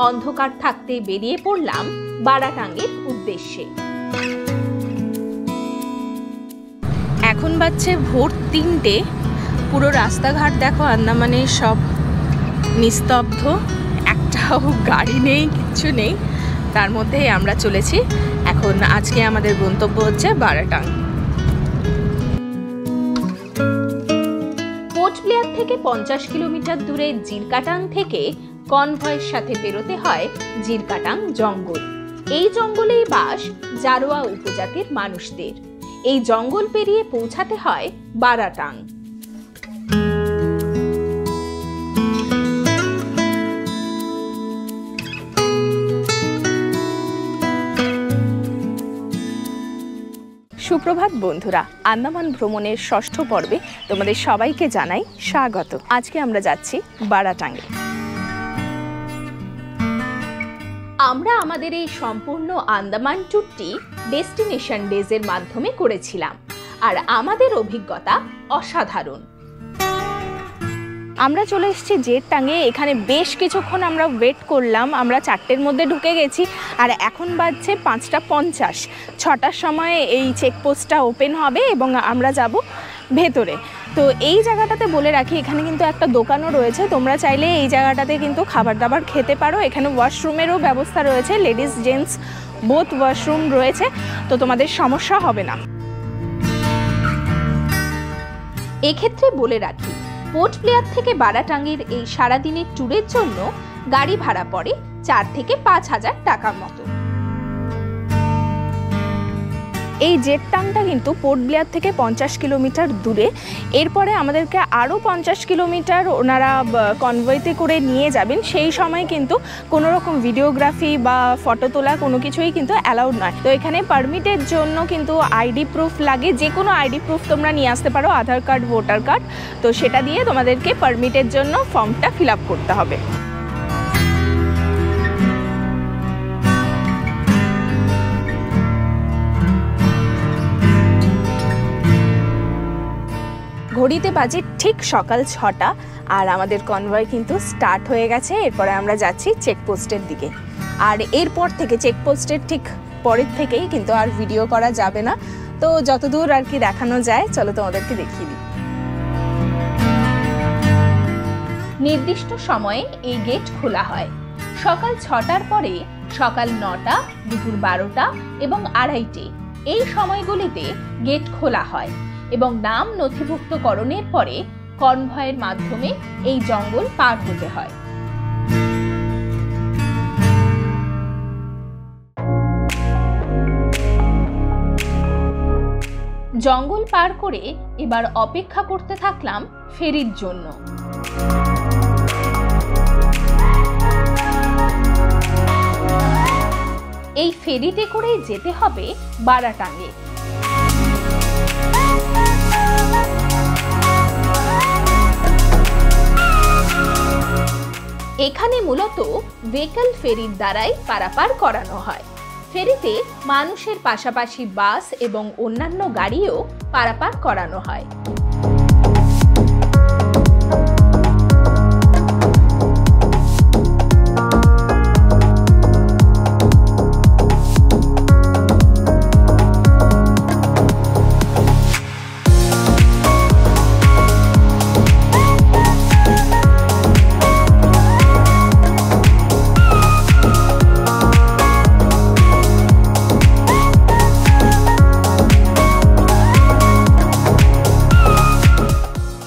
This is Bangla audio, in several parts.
অন্ধকার থাকতে বেরিয়ে পড়লাম বারাটাঙ্গের উদ্দেশ্যে। এখন বাজছে ভোর 3টে। পুরো রাস্তাঘাট দেখো আন্দামানে সব নিস্তব্ধ, একটাও গাড়ি নেই, কিচ্ছু নেই। তার মধ্যেই আমরা চলেছি। এখন আজকে আমাদের গন্তব্য হচ্ছে বারাটাং। পোর্ট ব্লেয়ার থেকে 50 কিলোমিটার দূরে জিরকাটাং থেকে কনভয়ের সাথে বেরোতে হয় জিরকাটাং জঙ্গল। এই জঙ্গলেই বাস জারোয়া উপজাতির মানুষদের। এই জঙ্গল পেরিয়ে পৌঁছাতে হয় বারাটাং। সুপ্রভাত বন্ধুরা, আন্দামান ভ্রমণের 6ষ্ঠ পর্বে তোমাদের সবাইকে জানাই স্বাগত। আজকে আমরা যাচ্ছি বারাটাঙ্গে। আমরা আমাদের এই সম্পূর্ণ আন্দামান ট্যুরটি ডেস্টিনেশন ডেজের মাধ্যমে করেছিলাম, আর আমাদের অভিজ্ঞতা অসাধারণ। আমরা চলে এসেছি জেরটাঙ্গে। এখানে বেশ কিছুক্ষণ আমরা ওয়েট করলাম। আমরা 4টের মধ্যে ঢুকে গেছি, আর এখন বাজছে 5:50। 6টার সময় এই চেকপোস্টটা ওপেন হবে এবং আমরা যাব ভেতরে। তো এই জায়গাটাতে বলে রাখি, এখানে কিন্তু একটা দোকানও রয়েছে। তোমরা চাইলে এই জায়গাটাতে কিন্তু খাবার দাবার খেতে পারো। এখানে ওয়াশরুমেরও ব্যবস্থা রয়েছে, লেডিস জেন্টস বোথ ওয়াশরুম রয়েছে, তো তোমাদের সমস্যা হবে না। এক্ষেত্রে বলে রাখি, পোর্ট ব্লেয়ার থেকে বারাটাঙ্গের এই সারাদিনের ট্যুরের জন্য গাড়ি ভাড়া পড়ে 4 থেকে 5,000 টাকার মতো। এই জেরটাংটা কিন্তু পোর্ট ব্লেয়ার থেকে 50 কিলোমিটার দূরে। এরপরে আমাদেরকে আরও 50 কিলোমিটার ওনারা কনভয়েতে করে নিয়ে যাবেন। সেই সময় কিন্তু কোনো রকম ভিডিওগ্রাফি বা ফটো তোলা কোনো কিছুই কিন্তু অ্যালাউড নয়। তো এখানে পারমিটের জন্য কিন্তু আইডি প্রুফ লাগে। যে কোনো আইডি প্রুফ তোমরা নিয়ে আসতে পারো, আধার কার্ড, ভোটার কার্ড। তো সেটা দিয়ে তোমাদেরকে পারমিটের জন্য ফর্মটা ফিল আপ করতে হবে। ঘড়িতে বাজে ঠিক সকাল 6টা, আর আমাদের কনভয় কিন্তু স্টার্ট হয়ে গেছে। এরপরে আমরা যাচ্ছি চেকপোস্টের দিকে। আর এরপর থেকে চেকপোস্টের ঠিক পরের থেকেই কিন্তু আর ভিডিও করা যাবে না। তো যতদূর আর কি দেখানো যায় চলো তোমাদেরকে দেখিয়ে দিই। নির্দিষ্ট সময়ে এই গেট খোলা হয়। সকাল 6টার পরে সকাল 9টা, দুপুর 12টা এবং 2:30 এই সময়গুলিতে গেট খোলা হয় এবং নাম নথিভুক্তকরণের পরে কনভয়ের মাধ্যমে এই জঙ্গল পার হতে হয়। জঙ্গল পার করে এবার অপেক্ষা করতে থাকলাম ফেরির জন্য। এই ফেরিতে করে যেতে হবে বারাটাঙ্গে। এখানে মূলত ভেহিকল ফেরির দ্বারাই পারাপার করানো হয়। ফেরিতে মানুষের পাশাপাশি বাস এবং অন্যান্য গাড়িও পারাপার করানো হয়।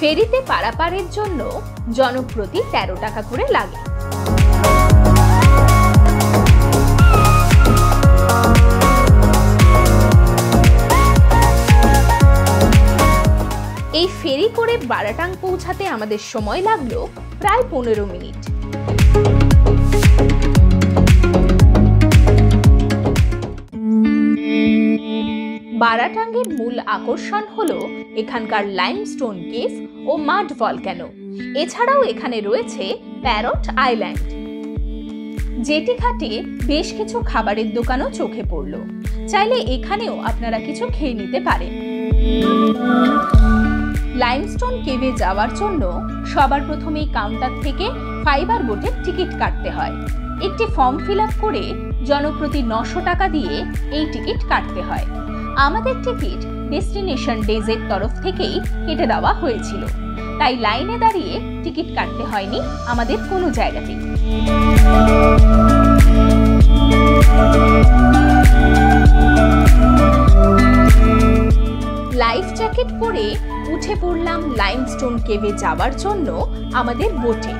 ফেরিতে পারাপারের জন্য জনপ্রতি 13 টাকা করে লাগে। এই ফেরি করে বারাটাং পৌঁছাতে আমাদের সময় লাগলো প্রায় 15 মিনিট। বারাটাঙ্গের মূল আকর্ষণ হলো এখানকার লাইমস্টোন কেভ ও মাড ভলক্যানো। এছাড়াও এখানে রয়েছে প্যারট আইল্যান্ড। জেটি ঘাটে বেশ কিছু খাবারের দোকানও চোখে পড়ল। চাইলে এখানেও আপনারা কিছু খেয়ে নিতে পারেন। লাইমস্টোন কেভে যাওয়ার জন্য সবার প্রথমেই কাউন্টার থেকে ফাইবার বোটের টিকিট কাটতে হয়। একটি ফর্ম ফিল আপ করে জনপ্রতি 900 টাকা দিয়ে এই টিকিট কাটতে হয়। আমাদের টিকিট ডেস্টিনেশন ডেজের তরফ থেকেই কেটে দেওয়া হয়েছিল, তাই লাইনে দাঁড়িয়ে টিকিট কাটতে হয়নি আমাদের কোনো জায়গাতেই। লাইফ জ্যাকেট পরে উঠে পড়লাম লাইমস্টোন কেভে যাওয়ার জন্য আমাদের বোটে।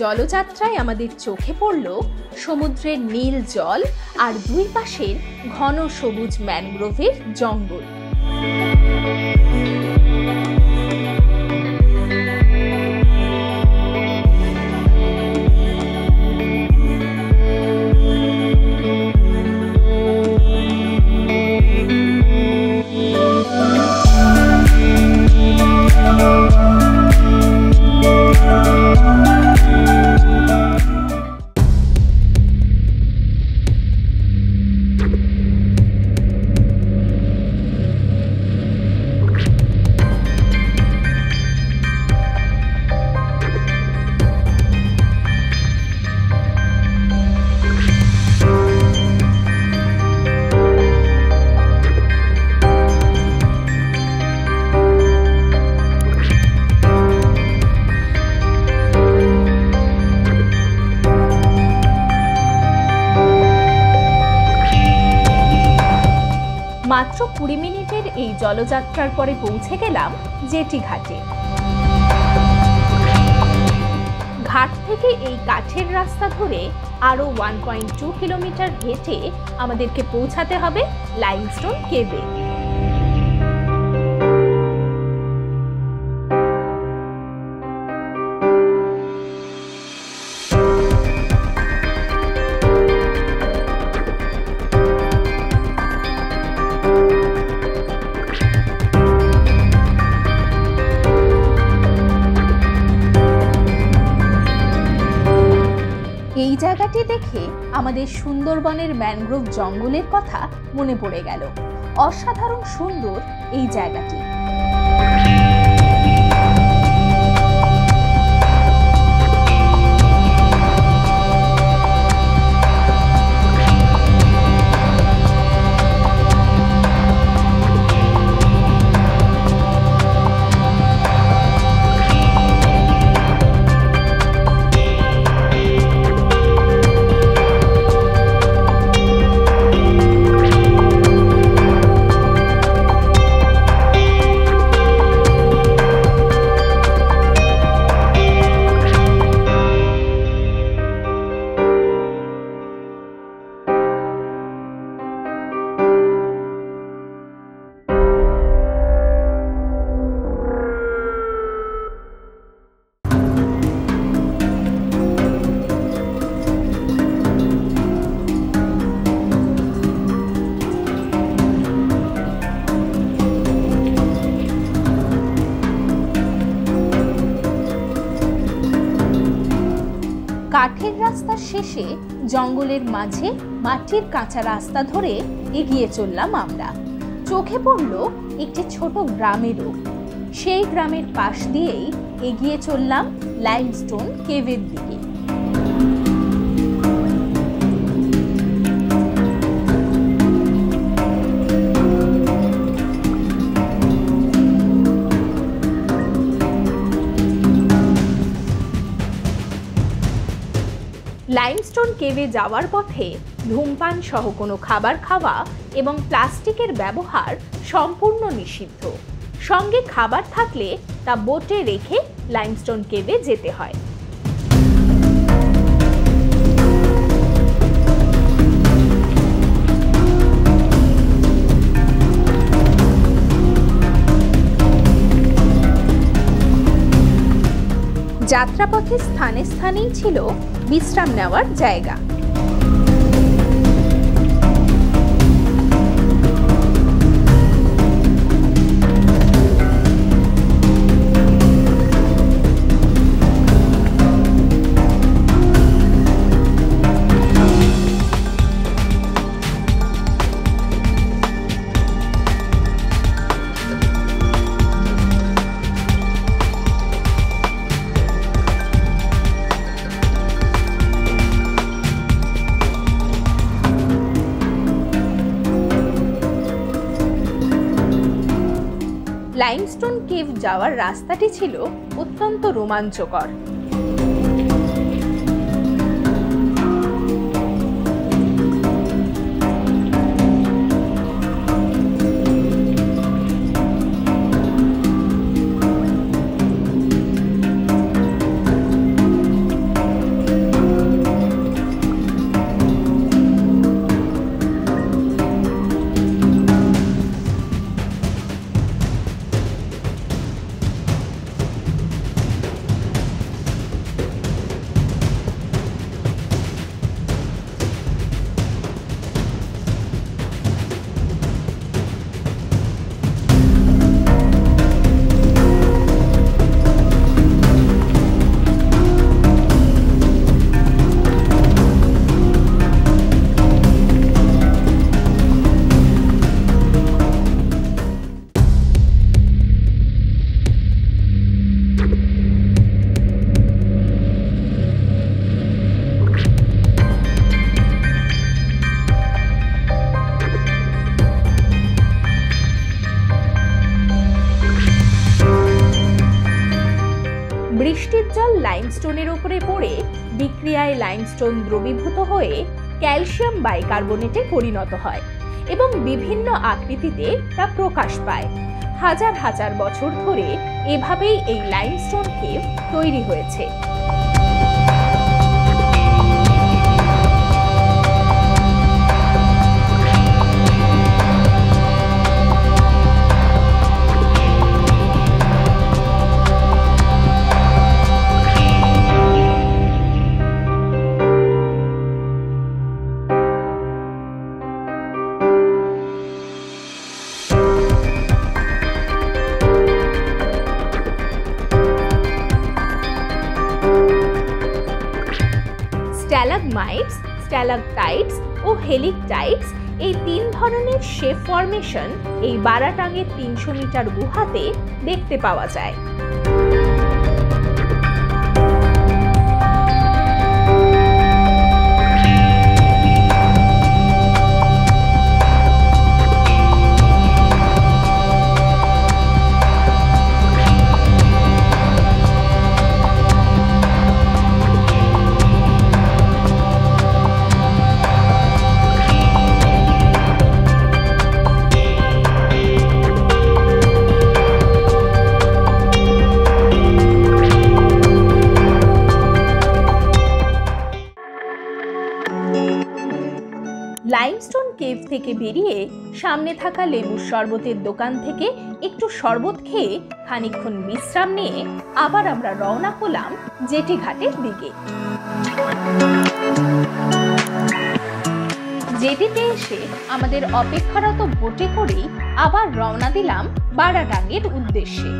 জলযাত্রায় আমাদের চোখে পড়ল সমুদ্রের নীল জল আর দুই পাশের ঘন সবুজ ম্যানগ্রোভের জঙ্গল। মাত্র 20 মিনিটের এই জলযাত্রার পরে পৌঁছে গেলাম জেটি ঘাটে। ঘাট থেকে এই কাঠের রাস্তা ধরে আরো 1.2 কিলোমিটার হেঁটে আমাদেরকে পৌঁছাতে হবে লাইমস্টোন কেভে। এই জায়গাটি দেখে আমাদের সুন্দরবনের ম্যানগ্রোভ জঙ্গলের কথা মনে পড়ে গেল। অসাধারণ সুন্দর এই জায়গাটি। কাঠের রাস্তার শেষে জঙ্গলের মাঝে মাটির কাঁচা রাস্তা ধরে এগিয়ে চললাম আমরা। চোখে পড়ল একটি ছোট গ্রামেরও। সেই গ্রামের পাশ দিয়েই এগিয়ে চললাম লাইমস্টোন কেভের দিকে। লাইমস্টোন কেভে যাওয়ার পথে ধূমপান সহ কোনো খাবার খাওয়া এবং প্লাস্টিকের ব্যবহার সম্পূর্ণ নিষিদ্ধ। সঙ্গে খাবার থাকলে তা বোটে রেখে লাইমস্টোন কেভে যেতে হয়। যাত্রাপথে স্থানে স্থানেই ছিল বিশ্রাম নেওয়ার জায়গা। লাইমস্টোন কেভ যাওয়ার রাস্তাটি ছিল অত্যন্ত রোমাঞ্চকর। বৃষ্টির জল লাইমস্টোনের উপরে পড়ে বিক্রিয়ায় লাইমস্টোন দ্রবীভূত হয়ে ক্যালসিয়াম বাইকার্বনেটে পরিণত হয় এবং বিভিন্ন আকৃতিতে তা প্রকাশ পায়। হাজার হাজার বছর ধরে এভাবেই এই লাইমস্টোন কেভ তৈরি হয়েছে। স্ট্যালাগমাইটস, স্ট্যালাকটাইটস ও হেলিকটাইটস এই তিন ধরনের শেপ ফরমেশন এই বারাটাঙের ৩০০ মিটার গুহাতে দেখতে পাওয়া যায়। লাইমস্টোন কেভ থেকে বেরিয়ে সামনে থাকা লেবুর শরবতের দোকান থেকে একটু শরবত খেয়ে খানিকক্ষণ বিশ্রাম নিয়ে আবার আমরা রওনা হলাম জেটি ঘাটের দিকে। জেটিতে এসে আমাদের অপেক্ষারত বোটে করেই আবার রওনা দিলাম বারাটাঙের উদ্দেশ্যে।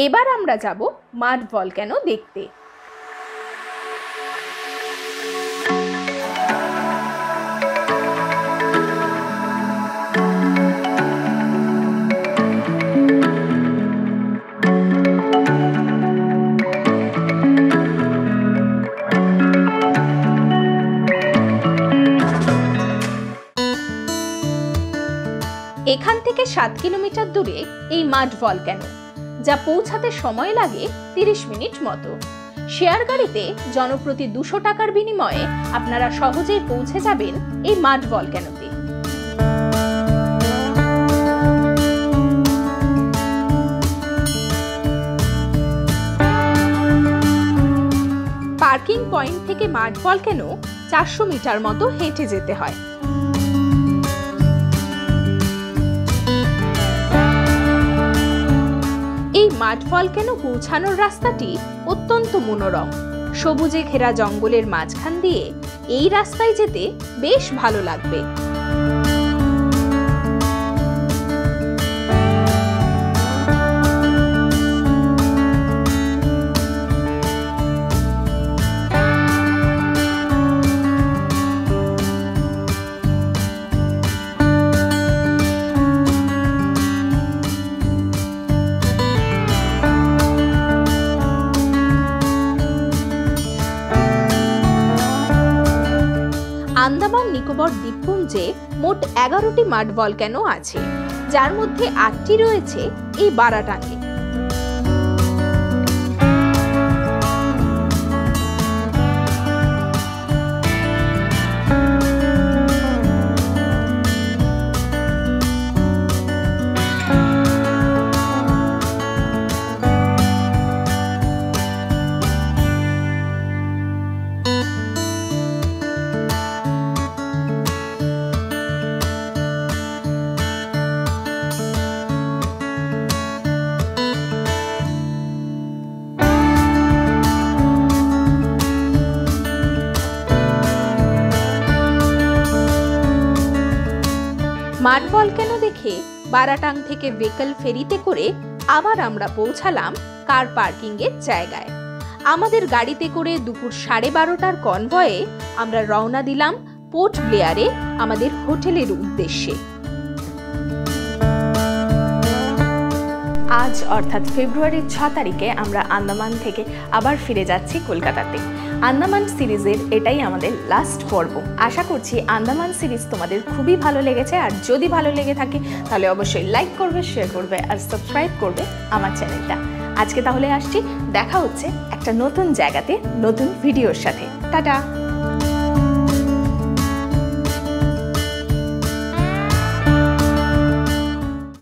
এবার আমরা যাব মাড ভলক্যানো দেখতে। এখান থেকে 7 কিলোমিটার দূরে এই মাড ভলক্যানো, যা পৌঁছাতে সময় লাগে 30 মিনিট মতো। শেয়ার গাড়িতে জনপ্রতি 200 টাকার বিনিময়ে আপনারা সহজেই পৌঁছে যাবেন এই মাড ভলক্যানোতে। পার্কিং পয়েন্ট থেকে মাড ভলক্যানো 400 মিটার মতো হেঁটে যেতে হয়। এই মাড ভলক্যানো পৌঁছানোর রাস্তাটি অত্যন্ত মনোরম। সবুজে ঘেরা জঙ্গলের মাঝখান দিয়ে এই রাস্তায় যেতে বেশ ভালো লাগবে। আন্দামান নিকোবর দ্বীপপুঞ্জে মোট 11টি মাড ভলক্যানো আছে, যার মধ্যে 8টি রয়েছে এই বারাটাঙ্গে। মাড ভলক্যানো দেখে বারাটাং থেকে ভেহিকল ফেরিতে করে আবার আমরা পৌঁছালাম কার পার্কিং এর জায়গায়। আমাদের গাড়িতে করে দুপুর 12:30টার কনভয়ে আমরা রওনা দিলাম পোর্ট ব্লেয়ারে আমাদের হোটেলের উদ্দেশ্যে। আজ অর্থাৎ ফেব্রুয়ারির 6 তারিখে আমরা আন্দামান থেকে আবার ফিরে যাচ্ছি কলকাতাতে। আন্দামান সিরিজের এটাই আমাদের লাস্ট পর্ব। আশা করছি আন্দামান সিরিজ তোমাদের খুবই ভালো লেগেছে, আর যদি ভালো লেগে থাকে তাহলে অবশ্যই লাইক করবে, শেয়ার করবে আর সাবস্ক্রাইব করবে আমার চ্যানেলটা। আজকে তাহলে আসছি, দেখা হচ্ছে একটা নতুন জায়গাতে নতুন ভিডিওর সাথে। টাটা।